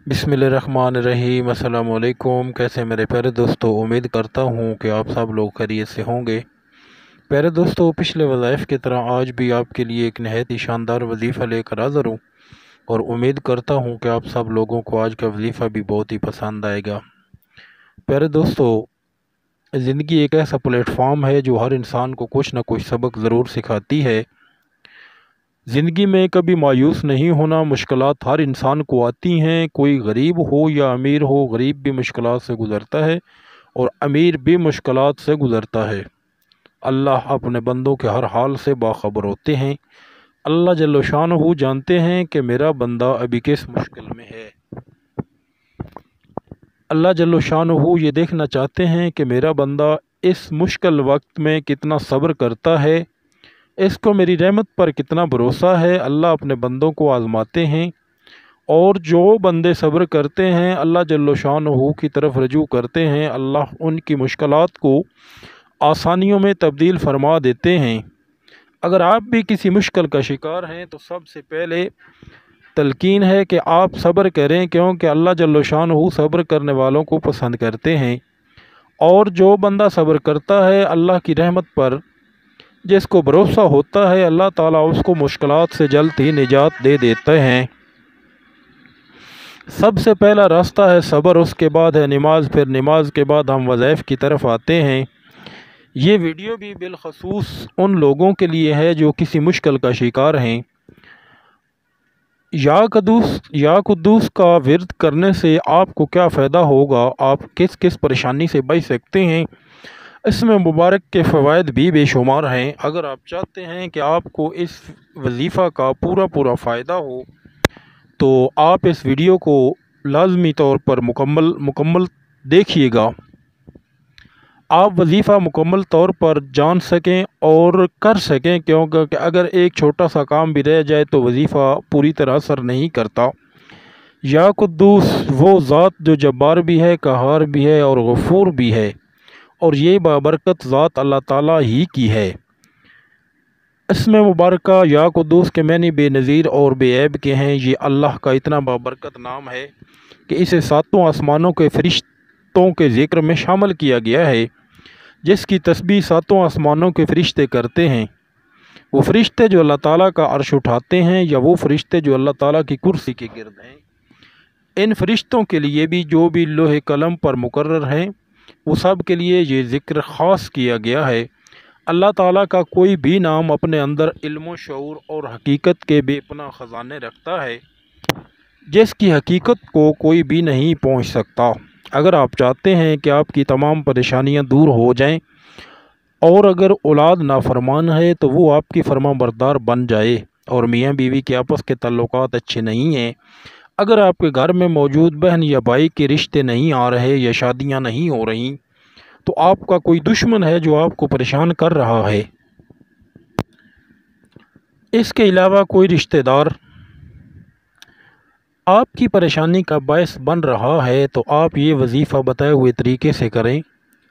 बिस्मिल्लाहिर्रहमानिर्रहीम। अस्सलाम वालेकुम। कैसे मेरे प्यारे दोस्तों, उम्मीद करता हूँ कि आप सब लोग खैरियत से होंगे। प्यारे दोस्तों, पिछले वज़ाइफ की तरह आज भी आपके लिए एक नहायत ही शानदार वजीफ़ा लेकर हाज़िर हूँ और उम्मीद करता हूँ कि आप सब लोगों को आज का वजीफ़ा भी बहुत ही पसंद आएगा। प्यारे दोस्तों, ज़िंदगी एक ऐसा प्लेटफॉर्म है जो हर इंसान को कुछ ना कुछ सबक ज़रूर सिखाती है। ज़िंदगी में कभी मायूस नहीं होना। मुश्किलात हर इंसान को आती हैं, कोई गरीब हो या अमीर हो। गरीब भी मुश्किलात से गुज़रता है और अमीर भी मुश्किलात से गुज़रता है। अल्लाह अपने बंदों के हर हाल से बाखबर होते हैं। अल्लाह जल्ल शानहू जानते हैं कि मेरा बंदा अभी किस मुश्किल में है। अल्लाह जल्ल शानहू ये देखना चाहते हैं कि मेरा बंदा इस मुश्किल वक्त में कितना सब्र करता है, इसको मेरी रहमत पर कितना भरोसा है। अल्लाह अपने बंदों को आज़माते हैं और जो बंदे सब्र करते हैं अल्लाह जल्ल शानहू की तरफ रजू करते हैं, अल्लाह उनकी मुश्किलात को आसानियों में तब्दील फरमा देते हैं। अगर आप भी किसी मुश्किल का शिकार हैं तो सबसे पहले तलकीन है कि आप सब्र करें, क्योंकि अल्लाह जल्ल शानहू सब्र करने वालों को पसंद करते हैं। और जो बंदा सब्र करता है अल्लाह की रहमत पर जिसको भरोसा होता है, अल्लाह ताला उसको मुश्किलात से जल्द ही निजात दे देते हैं। सबसे पहला रास्ता है सब्र, उसके बाद है नमाज, फिर नमाज के बाद हम वज़ाइफ की तरफ आते हैं। ये वीडियो भी बिलखसूस उन लोगों के लिए है जो किसी मुश्किल का शिकार हैं। या कुद्दूस का विर्द करने से आपको क्या फ़ायदा होगा, आप किस किस परेशानी से बच सकते हैं, इसमें मुबारक के फ़वाइद भी बेशुमार हैं। अगर आप चाहते हैं कि आपको इस वजीफ़ा का पूरा फ़ायदा हो तो आप इस वीडियो को लाजमी तौर पर मुकम्मल देखिएगा। आप वजीफ़ा मुकम्मल तौर पर जान सकें और कर सकें, क्योंकि अगर एक छोटा सा काम भी रह जाए तो वजीफ़ा पूरी तरह असर नहीं करता। या कुद्दूस वो ज़ात जो जब्बार भी है, कहार भी है और गफूर भी है, और ये बाबरकत ज़ात अल्लाह ताला ही की है। इसमें मुबारक या कुद्दूस के मैंने बेनज़ीर और बेऐब के हैं। ये अल्लाह का इतना बाबरकत नाम है कि इसे सातों आसमानों के फ़रिश्तों के ज़िक्र में शामिल किया गया है। जिसकी तस्बीह सातों आसमानों के फ़रिश्ते करते हैं, वो फ़रिश्ते जो अल्लाह ताला का अर्श उठाते हैं या वो फ़रिश्ते जो अल्लाह ताला की कुर्सी के गिर्द हैं। इन फ़रिश्तों के लिए भी जो भी लोहे कलम पर मुकर्रर हैं, वो सब के लिए ये ज़िक्र ख़ास किया गया है। अल्लाह ताला का कोई भी नाम अपने अंदर इल्म शऊर और हकीकत के बेपनाह ख़जाने रखता है, जिसकी हकीकत को कोई भी नहीं पहुंच सकता। अगर आप चाहते हैं कि आपकी तमाम परेशानियां दूर हो जाएं और अगर औलाद नाफरमान है तो वो आपकी फरमाबरदार बन जाए और मियाँ बीवी के आपस के ताल्लुकात अच्छे नहीं हैं, अगर आपके घर में मौजूद बहन या भाई के रिश्ते नहीं आ रहे या शादियां नहीं हो रही, तो आपका कोई दुश्मन है जो आपको परेशान कर रहा है। इसके अलावा कोई रिश्तेदार आपकी परेशानी का बायस बन रहा है, तो आप ये वजीफ़ा बताए हुए तरीके से करें।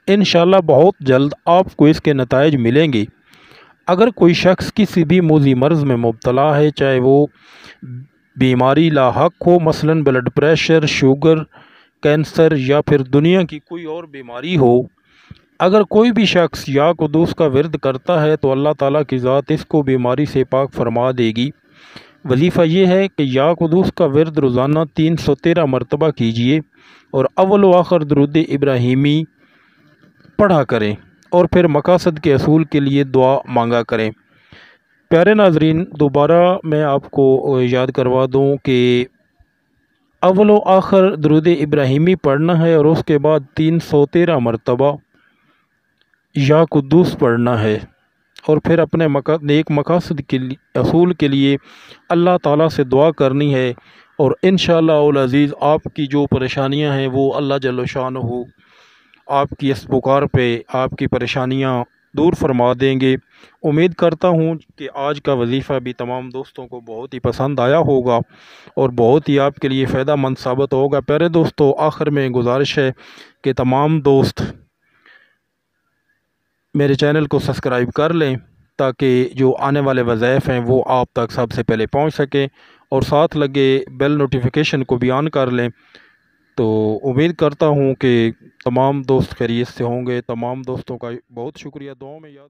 इंशाअल्लाह बहुत जल्द आपको इसके नताइज मिलेंगे। अगर कोई शख्स किसी भी मूज़ी मर्ज़ में मुब्तला है, चाहे वो बीमारी लाहक हो, मसलन ब्लड प्रेशर, शुगर, कैंसर या फिर दुनिया की कोई और बीमारी हो, अगर कोई भी शख्स या कुद्दूस का विर्द करता है तो अल्लाह ताला की ज़ात इसको बीमारी से पाक फरमा देगी। वजीफ़ा ये है कि या कुद्दूस का विर्द रोज़ाना 313 मरतबा कीजिए और अव्वल व आखिर दुरूद इब्राहीमी पढ़ा करें और फिर मकासद के असूल के लिए दुआ मांगा करें। प्यारे नाजरीन, दोबारा मैं आपको याद करवा दूं कि अव्वल व आखिर दुरूद इब्राहीमी पढ़ना है और उसके बाद 313 मरतबा या कुद्दूस पढ़ना है और फिर अपने नेक मकासद के असूल के लिए अल्लाह ताला से दुआ करनी है। और इंशाअल्लाह अज़ीज़ आपकी जो परेशानियां हैं वो अल्लाह जल्ल शानहू आपकी इस पुकार पे आपकी परेशानियां दूर फरमा देंगे। उम्मीद करता हूँ कि आज का वजीफ़ा भी तमाम दोस्तों को बहुत ही पसंद आया होगा और बहुत ही आपके लिए फ़ायदा मंद साबित होगा। प्यारे दोस्तों, आखिर में गुजारिश है कि तमाम दोस्त मेरे चैनल को सब्सक्राइब कर लें ताकि जो आने वाले वज़ाइफ हैं वो आप तक सबसे पहले पहुंच सकें اور ساتھ لگے بیل نوٹیفیکیشن کو بھی آن کر لیں۔ تو امید کرتا ہوں کہ تمام دوست خیریت سے ہوں گے۔ تمام دوستوں کا بہت شکریہ، دعاؤں میں یاد